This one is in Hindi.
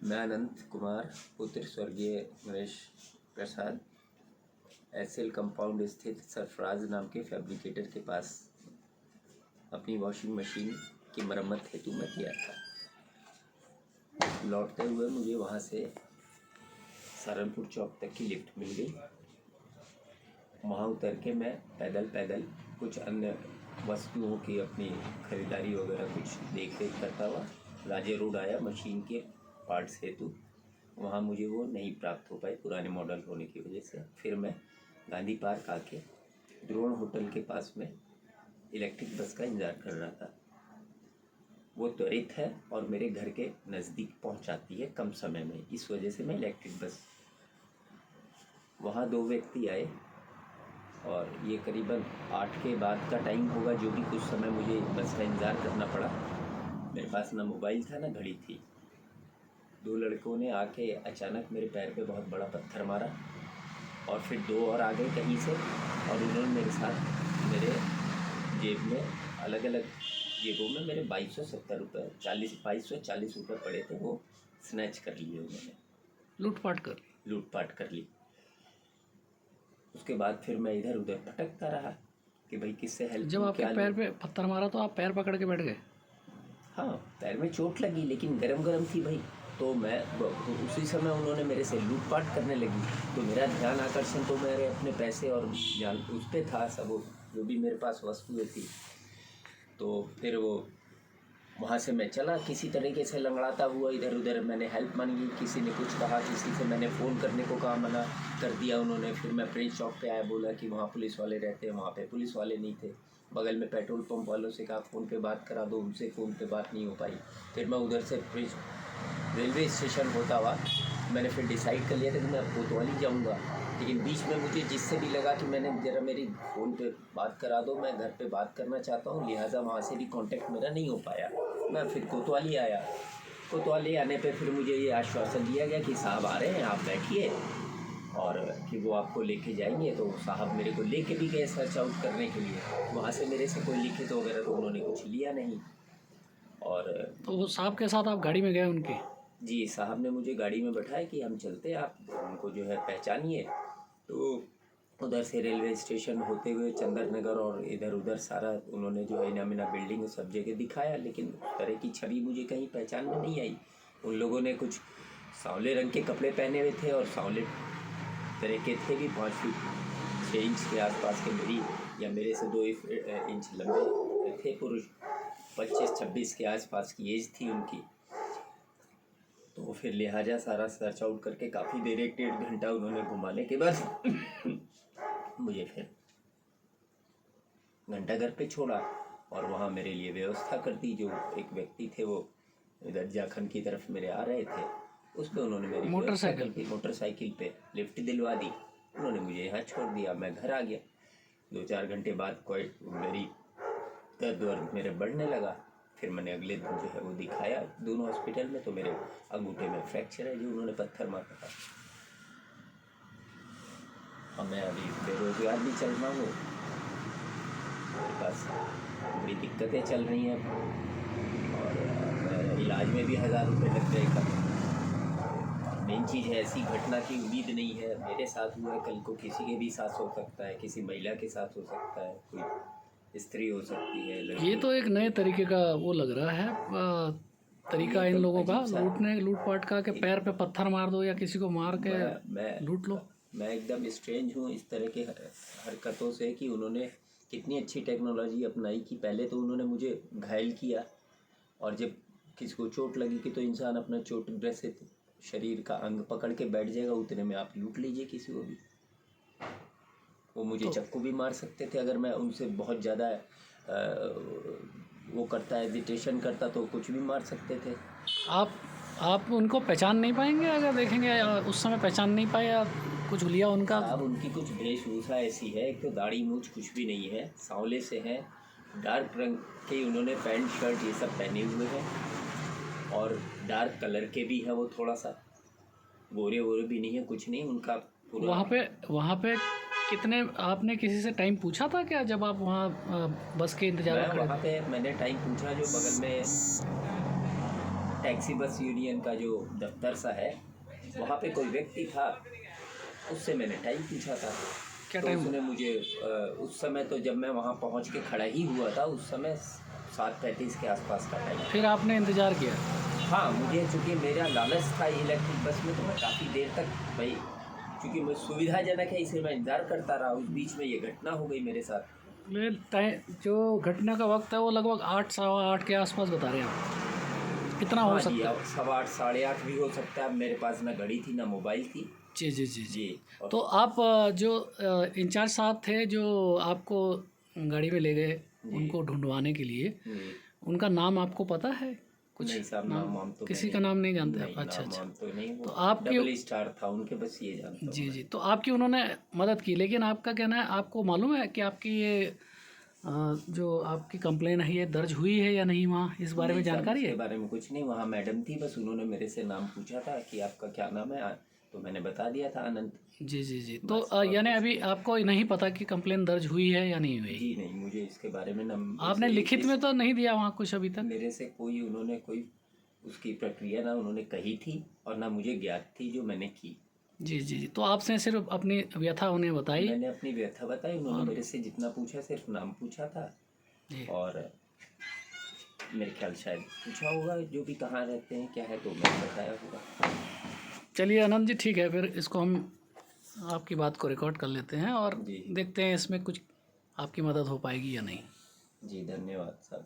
मैं अनंत कुमार पुत्र स्वर्गीय नरेश प्रसाद एसएल कंपाउंड स्थित सरफराज नाम के फैब्रिकेटर के पास अपनी वॉशिंग मशीन की मरम्मत हेतु मैं गया था। लौटते हुए मुझे वहाँ से सहारनपुर चौक तक की लिफ्ट मिल गई। वहाँ उतर के मैं पैदल कुछ अन्य वस्तुओं की अपनी ख़रीदारी वगैरह कुछ देख रेख करता हुआ राजे रोड आया मशीन के पार्ट्स हेतु। वहाँ मुझे वो नहीं प्राप्त हो पाए पुराने मॉडल होने की वजह से। फिर मैं गांधी पार्क आके द्रोण होटल के पास में इलेक्ट्रिक बस का इंतज़ार कर रहा था। वो त्वरित है और मेरे घर के नज़दीक पहुँचाती है कम समय में, इस वजह से मैं इलेक्ट्रिक बस। वहाँ 2 व्यक्ति आए और ये करीबन 8 के बाद का टाइम होगा, जो भी कुछ समय मुझे बस का इंतज़ार करना पड़ा। मेरे पास ना मोबाइल था ना घड़ी थी। 2 लड़कों ने आके अचानक मेरे पैर पे बहुत बड़ा पत्थर मारा और फिर 2 और आ गए कहीं से और उन्होंने मेरे साथ मेरे जेब में अलग अलग जेबों में मेरे 2270 रुपये 2240 रुपये पड़े थे, वो स्नैच कर लिए उन्होंने। लूटपाट कर ली। उसके बाद फिर मैं इधर उधर भटकता रहा कि भाई किससे हेल्प। जब आपके पैर पे पत्थर मारा तो आप पैर पकड़ के बैठ गए? हाँ, पैर में चोट लगी लेकिन गरम थी भाई। तो मैं उसी समय उन्होंने मेरे से लूटपाट करने लगी, तो मेरा ध्यान आकर्षण तो मेरे अपने पैसे और जान उस पर था, सब जो भी मेरे पास वस्तुएं थी। तो फिर वो वहाँ से मैं चला किसी तरीके से लंगड़ाता हुआ इधर उधर। मैंने हेल्प मांगी, किसी ने कुछ कहा, किसी से मैंने फ़ोन करने को कहा, मना कर दिया उन्होंने। फिर मैं प्रिंस चौक पे आया, बोला कि वहाँ पुलिस वाले रहते हैं, वहाँ पे पुलिस वाले नहीं थे। बगल में पेट्रोल पंप वालों से कहा फ़ोन पे बात करा दो, उनसे फ़ोन पे बात नहीं हो पाई। फिर मैं उधर से प्रिंस रेलवे स्टेशन होता हुआ मैंने फिर डिसाइड कर लिया था कि मैं अब कोतवाली जाऊँगा। लेकिन बीच में मुझे जिससे भी लगा कि मैंने ज़रा मेरी फ़ोन पे बात करा दो, मैं घर पे बात करना चाहता हूँ, लिहाजा वहाँ से भी कांटेक्ट मेरा नहीं हो पाया। मैं फिर कोतवाली आया। कोतवाली आने पे फिर मुझे ये आश्वासन दिया गया कि साहब आ रहे हैं, आप बैठिए और कि वो आपको लेके जाएंगे। तो साहब मेरे को लेके भी गए सर्च आउट करने के लिए। वहाँ से मेरे से कोई लिखित वगैरह तो उन्होंने कुछ लिया नहीं। और तो वो साहब के साथ आप गाड़ी में गए उनके? जी, साहब ने मुझे गाड़ी में बैठाया कि हम चलते हैं, आप उनको जो है पहचानिए। तो उधर से रेलवे स्टेशन होते हुए चंदर नगर और इधर उधर सारा उन्होंने जो है इनामिना बिल्डिंग सब जगह दिखाया, लेकिन उस तरह की छवि मुझे कहीं पहचान में नहीं आई। उन लोगों ने कुछ सांवले रंग के कपड़े पहने हुए थे और सांवले तरह के थे भी। 5 फीट 6 इंच के आसपास के मेरी या मेरे से 2 इंच लंबे थे पुरुष। 25-26 के आसपास की एज थी उनकी। तो फिर लिहाजा सारा सर्च आउट करके काफ़ी देर 1-1.5 घंटा उन्होंने घुमाने के बाद मुझे फिर घंटा घर पे छोड़ा और वहाँ मेरे लिए व्यवस्था कर दी। जो एक व्यक्ति थे वो इधर जाखन की तरफ मेरे आ रहे थे, उस पर उन्होंने मेरी मोटरसाइकिल पे लिफ्ट दिलवा दी। उन्होंने मुझे यहाँ छोड़ दिया, मैं घर आ गया। 2-4 घंटे बाद कोई मेरी दर्द मेरे बढ़ने लगा। फिर मैंने अगले दिन जो है वो दिखाया दोनों हॉस्पिटल में, तो मेरे अंगूठे में फ्रैक्चर है जो उन्होंने पत्थर मारा था। और मैं अभी बेरोजगार भी चल रहा हूँ, मेरे पास बड़ी दिक्कतें चल रही हैं और इलाज में भी 1000 रुपये लग जाएगा। मेन चीज़ है ऐसी घटना की उम्मीद नहीं है, मेरे साथ हुआ है, कल को किसी के भी साथ हो सकता है, किसी महिला के साथ हो सकता है, कोई स्त्री हो सकती है। ये तो एक नए तरीके का वो लग रहा है तरीका इन लोगों का लूटपाट का, कि पैर पे पत्थर मार दो या किसी को मार के लूट लो। मैं एकदम स्ट्रेंज हूँ इस तरह के हरकतों से कि उन्होंने कितनी अच्छी टेक्नोलॉजी अपनाई कि पहले तो उन्होंने मुझे घायल किया और जब किसी को चोट लगी कि तो इंसान अपना चोटग्रस्त शरीर का अंग पकड़ के बैठ जाएगा, उतने में आप लूट लीजिए किसी को भी। वो मुझे चक्कू भी मार सकते थे अगर मैं उनसे बहुत ज़्यादा वो करता एजिटेशन करता, तो कुछ भी मार सकते थे। आप उनको पहचान नहीं पाएंगे अगर देखेंगे? उस समय पहचान नहीं पाए या कुछ लिया उनका? अब उनकी कुछ वेशभूषा ऐसी है, एक तो दाढ़ी मूछ कुछ भी नहीं है, सांवले से हैं, डार्क रंग के उन्होंने पैंट शर्ट ये सब पहने हुए हैं और डार्क कलर के भी है। वो थोड़ा सा गोरे वोरे भी नहीं है, कुछ नहीं उनका पूरा। वहाँ पे कितने आपने किसी से टाइम पूछा था क्या जब आप वहाँ बस के इंतजार में? वहाँ पे मैंने टाइम पूछा, जो बगल में टैक्सी बस यूनियन का जो दफ्तर सा है, वहाँ पे कोई व्यक्ति था, उससे मैंने टाइम पूछा था। क्या तो टाइम? उसने मुझे उस समय तो जब मैं वहाँ पहुँच के खड़ा ही हुआ था, उस समय 7:35 के आसपास का टाइम। फिर आपने इंतज़ार किया? हाँ, मुझे चूँकि मेरा लालच था इलेक्ट्रिक बस में, तो मैं काफ़ी देर तक भाई, चूँकि मैं सुविधाजनक है इसे मैं इंतज़ार करता रहा। उस बीच में ये घटना हो गई मेरे साथ। मेरे टाइम जो घटना का वक्त है वो लगभग 8 सवा 8 के आसपास बता रहे हैं आप, कितना हो हाँ जी, सकता है? अब 8:15 8:30 भी हो सकता है। अब मेरे पास ना घड़ी थी ना मोबाइल थी जी जी जी जी। जी। और तो आप जो इंचार्ज साहब थे जो आपको गाड़ी में ले गए जी उनको ढूंढवाने के लिए, जी उनका नाम आपको पता है कुछ? नहीं साहब, नाम वाम तो किसी मैं का नाम नहीं जानते आप? नहीं, अच्छा नाम अच्छा। वाम तो नहीं। तो वो आपकी डबल स्टार था उनके, बस ये जानता हूँ जी मैं। जी, तो आपकी उन्होंने मदद की, लेकिन आपका कहना है, आपको मालूम है कि आपकी ये जो आपकी कंप्लेन है ये दर्ज हुई है या नहीं वहाँ, इस बारे में नहीं साहब, जानकारी इसके है? बारे में कुछ नहीं। वहाँ मैडम थी, बस उन्होंने मेरे से नाम पूछा था कि आपका क्या नाम है, तो मैंने बता दिया था अनंत। जी जी जी। तो बस और यानी कुछ अभी नहीं। आपको नहीं पता कि कंप्लेन दर्ज हुई है या नहीं हुई? जी नहीं, मुझे इसके बारे में न आपने लिखित में तो नहीं दिया वहाँ कुछ अभी तक? मेरे से कोई उन्होंने कोई उसकी प्रक्रिया ना उन्होंने कही थी और ना मुझे ज्ञात थी जो मैंने की। जी जी जी। तो आपसे सिर्फ अपनी व्यथा उन्हें बताई? मैंने अपनी व्यथा बताई, उन्होंने मेरे से जितना पूछा सिर्फ नाम पूछा था, जी। और मेरे ख्याल शायद पूछा होगा जो भी कहाँ रहते हैं क्या है, तो मैंने बताया होगा। चलिए आनंद जी, ठीक है, फिर इसको हम आपकी बात को रिकॉर्ड कर लेते हैं और जी देखते हैं इसमें कुछ आपकी मदद हो पाएगी या नहीं। जी, धन्यवाद साहब।